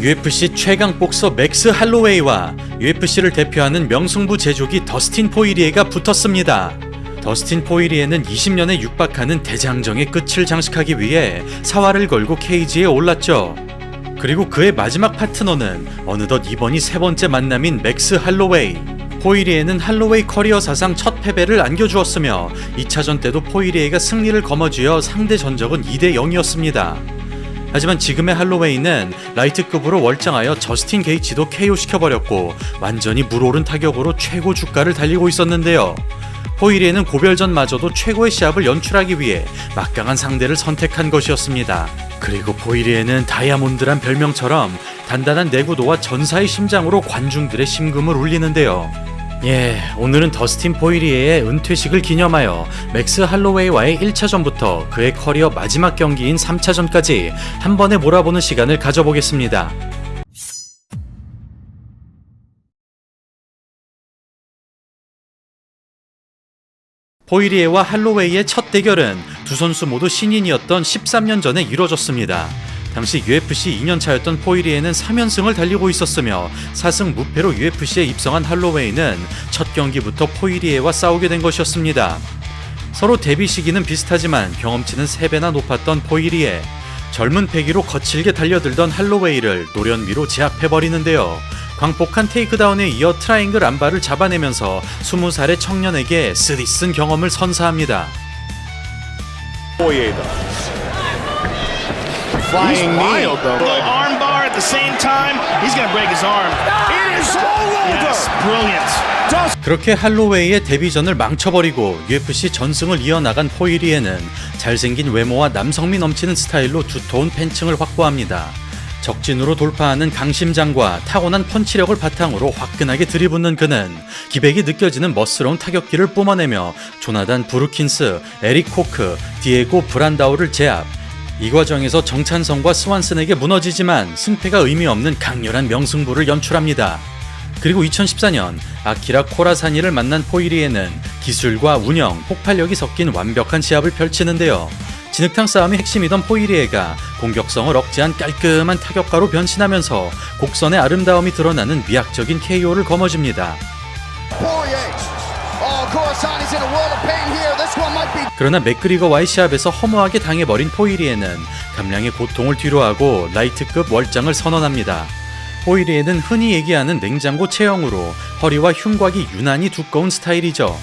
UFC 최강 복서 맥스 할로웨이와 UFC를 대표하는 명승부 제조기 더스틴 포이리에가 붙었습니다. 더스틴 포이리에는 20년에 육박하는 대장정의 끝을 장식하기 위해 사활을 걸고 케이지에 올랐죠. 그리고 그의 마지막 파트너는 어느덧 이번이 세 번째 만남인 맥스 할로웨이. 포이리에는 할로웨이 커리어 사상 첫 패배를 안겨주었으며 2차전 때도 포이리에가 승리를 거머쥐어 상대 전적은 2대 0이었습니다. 하지만 지금의 할로웨이는 라이트급으로 월장하여 저스틴 게이츠도 KO시켜버렸고 완전히 물오른 타격으로 최고 주가를 달리고 있었는데요. 포이리에는 고별전마저도 최고의 시합을 연출하기 위해 막강한 상대를 선택한 것이었습니다. 그리고 포이리에는 다이아몬드란 별명처럼 단단한 내구도와 전사의 심장으로 관중들의 심금을 울리는데요. 오늘은 더스틴 포이리에의 은퇴식을 기념하여 맥스 할로웨이와의 1차전부터 그의 커리어 마지막 경기인 3차전까지 한 번에 몰아보는 시간을 가져보겠습니다. 포이리에와 할로웨이의 첫 대결은 두 선수 모두 신인이었던 13년 전에 이뤄졌습니다. 당시 UFC 2년차였던 포이리에는 3연승을 달리고 있었으며 4승 무패로 UFC에 입성한 할로웨이는 첫 경기부터 포이리에와 싸우게 된 것이었습니다. 서로 데뷔 시기는 비슷하지만 경험치는 3배나 높았던 포이리에, 젊은 패기로 거칠게 달려들던 할로웨이를 노련미로 제압해버리는데요. 광폭한 테이크다운에 이어 트라이앵글 안발을 잡아내면서 20살의 청년에게 쓰디쓴 경험을 선사합니다. Flying knee. Little arm bar at the same time. He's gonna break his arm. It is all over. Yes, brilliant. 그렇게 할로웨이의 데뷔전을 망쳐버리고 UFC 전승을 이어나간 포이리에는 잘생긴 외모와 남성미 넘치는 스타일로 두터운 팬층을 확보합니다. 적진으로 돌파하는 강심장과 타고난 펀치력을 바탕으로 화끈하게 들이붓는 그는 기백이 느껴지는 멋스러운 타격기를 뿜어내며 조나단 브루킨스, 에릭 코크, 디에고 브란다우를 제압. 이 과정에서 정찬성과 스완슨에게 무너지지만 승패가 의미 없는 강렬한 명승부를 연출합니다. 그리고 2014년 아키라 코라사니를 만난 포이리에는 기술과 운영, 폭발력이 섞인 완벽한 시합을 펼치는데요. 진흙탕 싸움이 핵심이던 포이리에가 공격성을 억제한 깔끔한 타격가로 변신하면서 곡선의 아름다움이 드러나는 미학적인 KO를 거머쥡니다. 그러나 맥그리거와의 시합에서 허무하게 당해버린 포이리에는 감량의 고통을 뒤로하고 라이트급 월장을 선언합니다. 포이리에는 흔히 얘기하는 냉장고 체형으로 허리와 흉곽이 유난히 두꺼운 스타일이죠.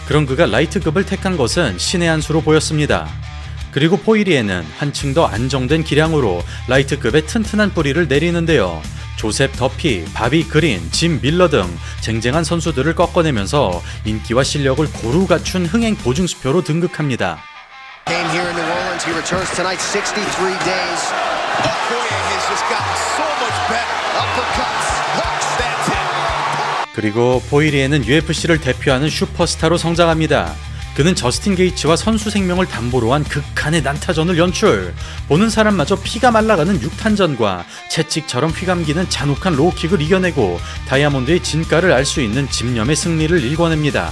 그런 그가 라이트급을 택한 것은 신의 한 수로 보였습니다. 그리고 포이리에는 한층 더 안정된 기량으로 라이트급의 튼튼한 뿌리를 내리는데요. 조셉 더피, 바비 그린, 짐 밀러 등 쟁쟁한 선수들을 꺾어내면서 인기와 실력을 고루 갖춘 흥행 보증수표로 등극합니다. 그리고 포이리에는 UFC를 대표하는 슈퍼스타로 성장합니다. 그는 저스틴 게이츠와 선수 생명을 담보로 한 극한의 난타전을 연출, 보는 사람마저 피가 말라가는 육탄전과 채찍처럼 휘감기는 잔혹한 로우킥을 이겨내고 다이아몬드의 진가를 알 수 있는 집념의 승리를 일궈냅니다.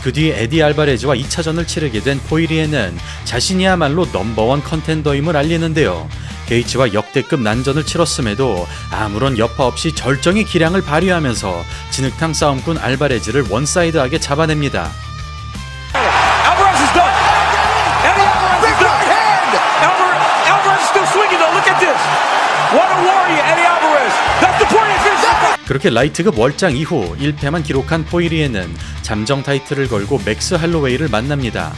그 뒤 에디 알바레즈와 2차전을 치르게 된 포이리에는 자신이야말로 넘버원 컨텐더임을 알리는데요. 게이츠와 역대급 난전을 치렀음에도 아무런 여파 없이 절정의 기량을 발휘하면서 진흙탕 싸움꾼 알바레즈를 원사이드하게 잡아냅니다. 그렇게 라이트급 월장 이후 1패만 기록한 포이리에는 잠정 타이틀을 걸고 맥스 할로웨이를 만납니다.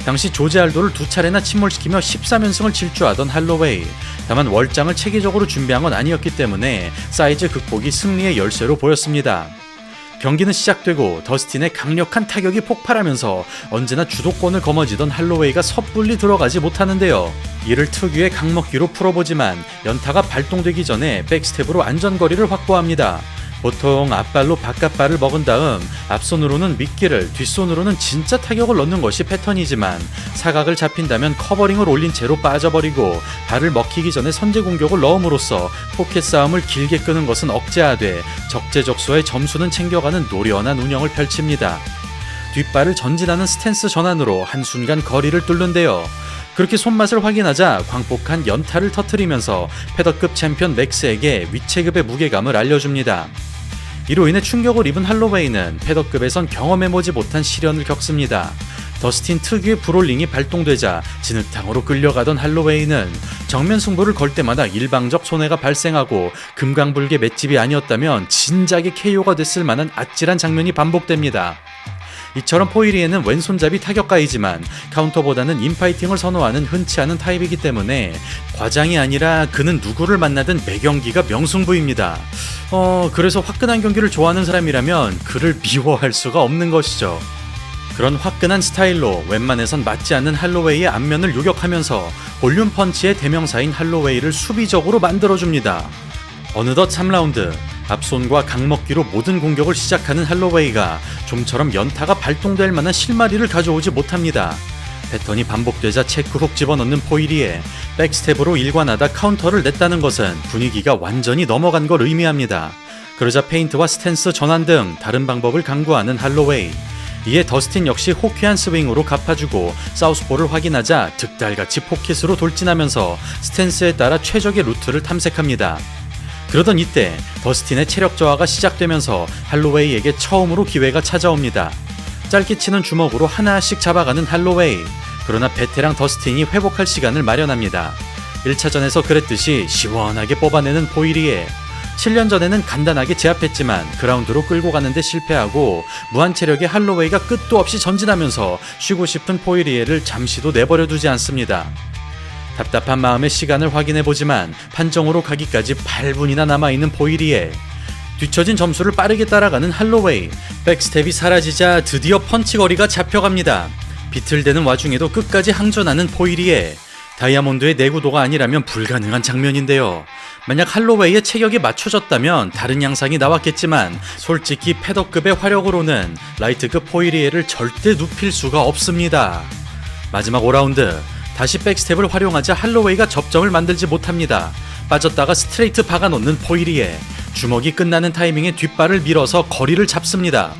당시 조제 알도를 2차례나 침몰시키며 13연승을 질주하던 할로웨이. 다만 월장을 체계적으로 준비한 건 아니었기 때문에 사이즈 극복이 승리의 열쇠로 보였습니다. 경기는 시작되고 더스틴의 강력한 타격이 폭발하면서 언제나 주도권을 거머쥐던 할로웨이가 섣불리 들어가지 못하는데요. 이를 특유의 강먹기로 풀어보지만 연타가 발동되기 전에 백스텝으로 안전거리를 확보합니다. 보통 앞발로 바깥발을 먹은 다음 앞손으로는 미끼를, 뒷손으로는 진짜 타격을 넣는 것이 패턴이지만 사각을 잡힌다면 커버링을 올린 채로 빠져버리고 발을 먹히기 전에 선제 공격을 넣음으로써 포켓 싸움을 길게 끄는 것은 억제하되 적재적소의 점수는 챙겨가는 노련한 운영을 펼칩니다. 뒷발을 전진하는 스탠스 전환으로 한순간 거리를 뚫는데요. 그렇게 손맛을 확인하자 광폭한 연타를 터뜨리면서 패더급 챔피언 맥스에게 위체급의 무게감을 알려줍니다. 이로 인해 충격을 입은 할로웨이는 패더급에선 경험해보지 못한 시련을 겪습니다. 더스틴 특유의 브롤링이 발동되자 진흙탕으로 끌려가던 할로웨이는 정면 승부를 걸 때마다 일방적 손해가 발생하고 금강불개 맷집이 아니었다면 진작에 KO가 됐을 만한 아찔한 장면이 반복됩니다. 이처럼 포이리에는 왼손잡이 타격가이지만 카운터보다는 인파이팅을 선호하는 흔치 않은 타입이기 때문에 과장이 아니라 그는 누구를 만나든 매경기가 명승부입니다. 그래서 화끈한 경기를 좋아하는 사람이라면 그를 미워할 수가 없는 것이죠. 그런 화끈한 스타일로 웬만해선 맞지 않는 할로웨이의 안면을 요격하면서 볼륨 펀치의 대명사인 할로웨이를 수비적으로 만들어줍니다. 어느덧 3라운드, 앞손과 강먹기로 모든 공격을 시작하는 할로웨이가 좀처럼 연타가 발동될 만한 실마리를 가져오지 못합니다. 패턴이 반복되자 체크훅 집어넣는 포이리에 백스텝으로 일관하다 카운터를 냈다는 것은 분위기가 완전히 넘어간 걸 의미합니다. 그러자 페인트와 스탠스 전환 등 다른 방법을 강구하는 할로웨이. 이에 더스틴 역시 호쾌한 스윙으로 갚아주고 사우스포를 확인하자 득달같이 포켓으로 돌진하면서 스탠스에 따라 최적의 루트를 탐색합니다. 그러던 이때 더스틴의 체력 저하가 시작되면서 할로웨이에게 처음으로 기회가 찾아옵니다. 짧게 치는 주먹으로 하나씩 잡아가는 할로웨이. 그러나 베테랑 더스틴이 회복할 시간을 마련합니다. 1차전에서 그랬듯이 시원하게 뽑아내는 포이리에 7년 전에는 간단하게 제압했지만 그라운드로 끌고 가는데 실패하고 무한체력의 할로웨이가 끝도 없이 전진하면서 쉬고 싶은 포이리에를 잠시도 내버려두지 않습니다. 답답한 마음에 시간을 확인해보지만 판정으로 가기까지 8분이나 남아있는 포이리에 뒤처진 점수를 빠르게 따라가는 할로웨이. 백스텝이 사라지자 드디어 펀치거리가 잡혀갑니다. 비틀대는 와중에도 끝까지 항전하는 포이리에. 다이아몬드의 내구도가 아니라면 불가능한 장면인데요. 만약 할로웨이의 체격이 맞춰졌다면 다른 양상이 나왔겠지만 솔직히 패더급의 화력으로는 라이트급 포이리에를 절대 눕힐 수가 없습니다. 마지막 5라운드. 다시 백스텝을 활용하자 할로웨이가 접점을 만들지 못합니다. 빠졌다가 스트레이트 박아놓는 포이리에. 주먹이 끝나는 타이밍에 뒷발을 밀어서 거리를 잡습니다.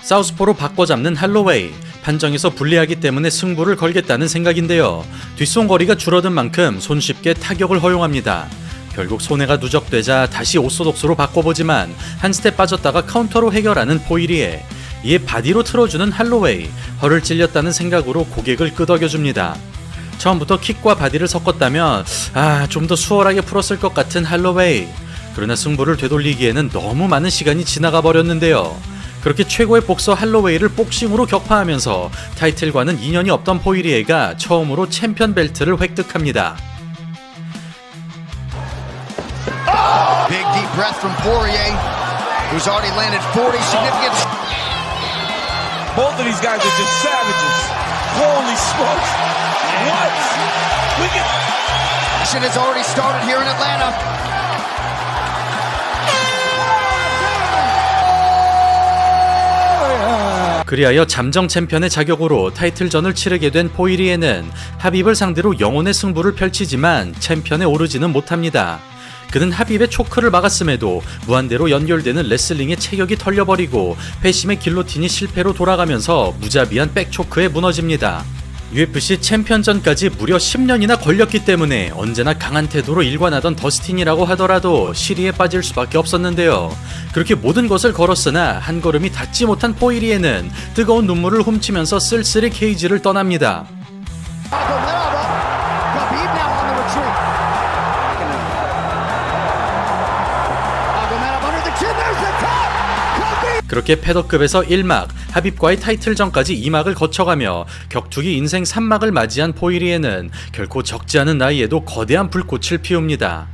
사우스포로 바꿔잡는 할로웨이. 판정에서 불리하기 때문에 승부를 걸겠다는 생각인데요. 뒷손 거리가 줄어든 만큼 손쉽게 타격을 허용합니다. 결국 손해가 누적되자 다시 오소독스로 바꿔보지만 한 스텝 빠졌다가 카운터로 해결하는 포이리에. 이에 바디로 틀어주는 할로웨이. 허를 찔렸다는 생각으로 고객을 끄덕여줍니다. 처음부터 킥과 바디를 섞었다면 좀 더 수월하게 풀었을 것 같은 할로웨이. 그러나 승부를 되돌리기에는 너무 많은 시간이 지나가 버렸는데요. 그렇게 최고의 복서 할로웨이를 복싱으로 격파하면서 타이틀과는 인연이 없던 포이리에가 처음으로 챔피언 벨트를 획득합니다. Big deep breath from Poirier, who's already landed 40 significant. Both of these guys are just savages. Holy smokes! What? We can. Action has already started here in Atlanta. 그리하여 잠정 챔피언의 자격으로 타이틀전을 치르게 된 포이리에는 하빕을 상대로 영혼의 승부를 펼치지만 챔피언에 오르지는 못합니다. 그는 하빕의 초크를 막았음에도 무한대로 연결되는 레슬링의 체격이 털려버리고 회심의 길로틴이 실패로 돌아가면서 무자비한 백초크에 무너집니다. UFC 챔피언전까지 무려 10년이나 걸렸기 때문에 언제나 강한 태도로 일관하던 더스틴이라고 하더라도 시리에 빠질 수밖에 없었는데요. 그렇게 모든 것을 걸었으나 한 걸음이 닿지 못한 포이리에는 뜨거운 눈물을 훔치면서 쓸쓸히 케이지를 떠납니다. 그렇게 패더급에서 1막, 하빕과의 타이틀전까지 2막을 거쳐가며 격투기 인생 3막을 맞이한 포이리에는 결코 적지 않은 나이에도 거대한 불꽃을 피웁니다.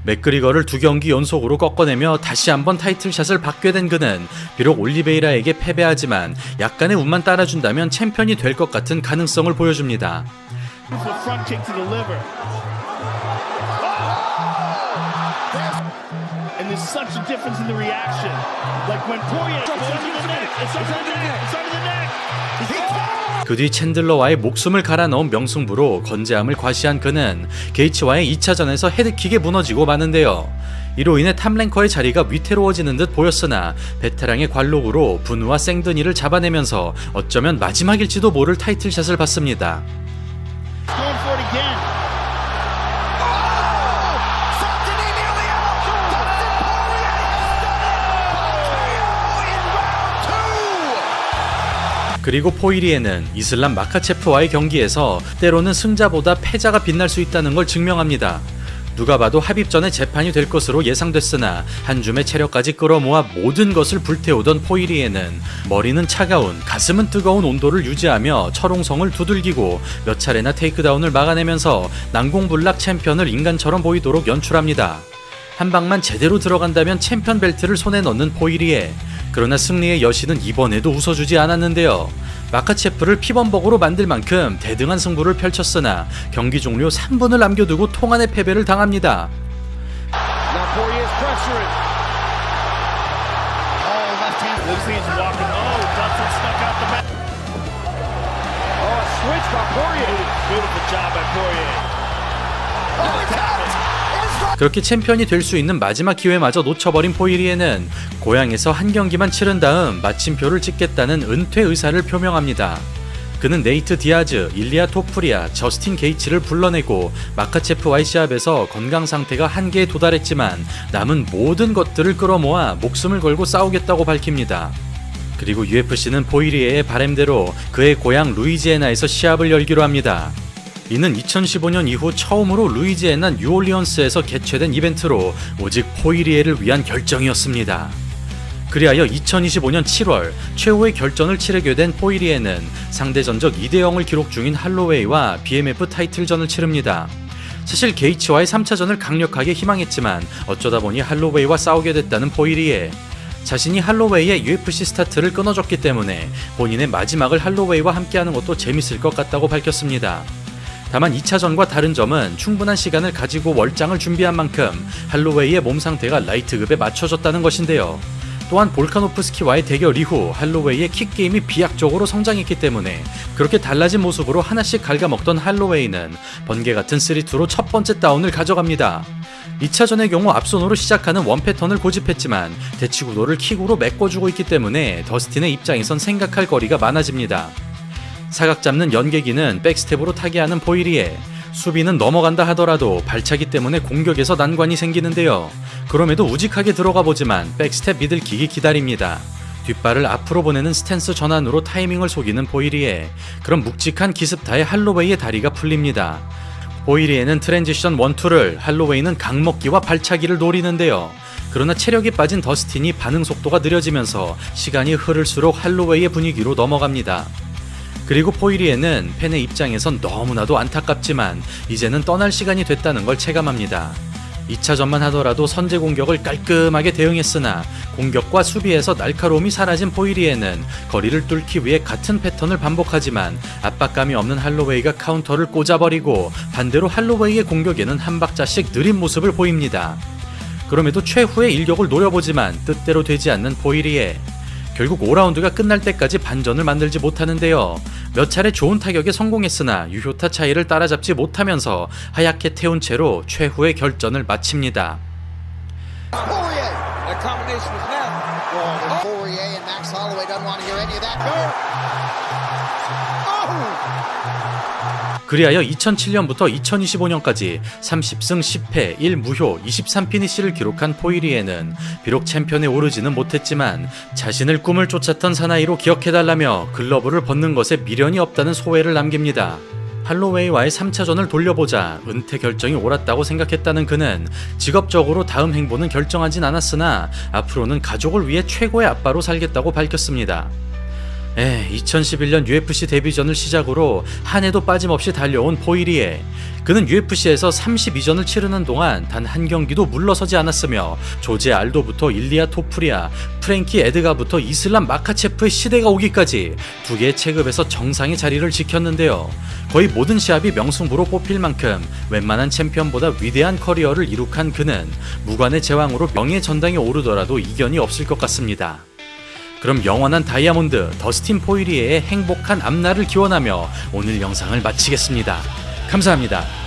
맥그리거를 2경기 연속으로 꺾어내며 다시 한번 타이틀샷을 받게 된 그는 비록 올리베이라에게 패배하지만 약간의 운만 따라준다면 챔피언이 될 것 같은 가능성을 보여줍니다. And there's such a difference in the reaction. Like when Poirier goes under the neck, it's under the neck, it's under the neck. 그 뒤 챈들러와의 목숨을 갈아 넣은 명승부로 건재함을 과시한 그는 게이츠와의 2차전에서 헤드킥에 무너지고 마는데요. 이로 인해 탑랭커의 자리가 위태로워지는 듯 보였으나 베테랑의 관록으로 분우와 생드니를 잡아내면서 어쩌면 마지막일지도 모를 타이틀샷을 받습니다. Going for it again. 그리고 포이리에는 이슬람 마카체프와의 경기에서 때로는 승자보다 패자가 빛날 수 있다는 걸 증명합니다. 누가 봐도 합입 전에 재판이 될 것으로 예상됐으나 한 줌의 체력까지 끌어모아 모든 것을 불태우던 포이리에는 머리는 차가운, 가슴은 뜨거운 온도를 유지하며 철옹성을 두들기고 몇 차례나 테이크다운을 막아내면서 난공불락 챔피언을 인간처럼 보이도록 연출합니다. 한 방만 제대로 들어간다면 챔피언 벨트를 손에 넣는 포이리에. 그러나 승리의 여신은 이번에도 웃어주지 않았는데요. 마카체프를 피범벅으로 만들 만큼 대등한 승부를 펼쳤으나 경기 종료 3분을 남겨두고 통안의 패배를 당합니다. 그렇게 챔피언이 될 수 있는 마지막 기회마저 놓쳐버린 포이리에는 고향에서 한 경기만 치른 다음 마침표를 찍겠다는 은퇴 의사를 표명합니다. 그는 네이트 디아즈, 일리아 토프리아, 저스틴 게이츠를 불러내고 마카체프와의 시합에서 건강 상태가 한계에 도달했지만 남은 모든 것들을 끌어모아 목숨을 걸고 싸우겠다고 밝힙니다. 그리고 UFC는 포이리에의 바램대로 그의 고향 루이지애나에서 시합을 열기로 합니다. 이는 2015년 이후 처음으로 루이지애나 뉴올리언스에서 개최된 이벤트로 오직 포이리에를 위한 결정이었습니다. 그리하여 2025년 7월 최후의 결전을 치르게 된 포이리에는 상대 전적 2대0을 기록 중인 할로웨이와 BMF 타이틀전을 치릅니다. 사실 게이츠와의 3차전을 강력하게 희망했지만 어쩌다 보니 할로웨이와 싸우게 됐다는 포이리에. 자신이 할로웨이의 UFC 스타트를 끊어줬기 때문에 본인의 마지막을 할로웨이와 함께하는 것도 재밌을 것 같다고 밝혔습니다. 다만 2차전과 다른 점은 충분한 시간을 가지고 월장을 준비한 만큼 할로웨이의 몸 상태가 라이트급에 맞춰졌다는 것인데요. 또한 볼카노프스키와의 대결 이후 할로웨이의 킥게임이 비약적으로 성장했기 때문에 그렇게 달라진 모습으로 하나씩 갉아먹던 할로웨이는 번개 같은 3-2로 첫 번째 다운을 가져갑니다. 2차전의 경우 앞손으로 시작하는 원패턴을 고집했지만 대치구도를 킥으로 메꿔주고 있기 때문에 더스틴의 입장에선 생각할 거리가 많아집니다. 사각 잡는 연계기는 백스텝으로 타개하는 포이리에. 수비는 넘어간다 하더라도 발차기 때문에 공격에서 난관이 생기는데요. 그럼에도 우직하게 들어가 보지만 백스텝 미들킥이 기다립니다. 뒷발을 앞으로 보내는 스탠스 전환으로 타이밍을 속이는 포이리에. 그럼 묵직한 기습타에 할로웨이의 다리가 풀립니다. 포이리에는 트랜지션 1-2를, 할로웨이는 강먹기와 발차기를 노리는데요. 그러나 체력이 빠진 더스틴이 반응 속도가 느려지면서 시간이 흐를수록 할로웨이의 분위기로 넘어갑니다. 그리고 포이리에는 팬의 입장에선 너무나도 안타깝지만 이제는 떠날 시간이 됐다는 걸 체감합니다. 2차전만 하더라도 선제 공격을 깔끔하게 대응했으나 공격과 수비에서 날카로움이 사라진 포이리에는 거리를 뚫기 위해 같은 패턴을 반복하지만 압박감이 없는 할로웨이가 카운터를 꽂아버리고 반대로 할로웨이의 공격에는 한 박자씩 느린 모습을 보입니다. 그럼에도 최후의 일격을 노려보지만 뜻대로 되지 않는 포이리에. 결국 5라운드가 끝날 때까지 반전을 만들지 못하는데요. 몇 차례 좋은 타격에 성공했으나 유효타 차이를 따라잡지 못하면서 하얗게 태운 채로 최후의 결전을 마칩니다. 그리하여 2007년부터 2025년까지 30승 10패 1무효 23피니시를 기록한 포이리에는 비록 챔피언에 오르지는 못했지만 자신을 꿈을 쫓았던 사나이로 기억해달라며 글러브를 벗는 것에 미련이 없다는 소회를 남깁니다. 할로웨이와의 3차전을 돌려보자 은퇴 결정이 옳았다고 생각했다는 그는 직업적으로 다음 행보는 결정하진 않았으나 앞으로는 가족을 위해 최고의 아빠로 살겠다고 밝혔습니다. 2011년 UFC 데뷔전을 시작으로 한 해도 빠짐없이 달려온 포이리에. 그는 UFC에서 32전을 치르는 동안 단 한 경기도 물러서지 않았으며 조제 알도부터 일리아 토프리아, 프랭키 에드가부터 이슬람 마카체프의 시대가 오기까지 두 개의 체급에서 정상의 자리를 지켰는데요. 거의 모든 시합이 명승부로 뽑힐 만큼 웬만한 챔피언보다 위대한 커리어를 이룩한 그는 무관의 제왕으로 명예 전당에 오르더라도 이견이 없을 것 같습니다. 그럼 영원한 다이아몬드 더스틴 포이리에의 행복한 앞날을 기원하며 오늘 영상을 마치겠습니다. 감사합니다.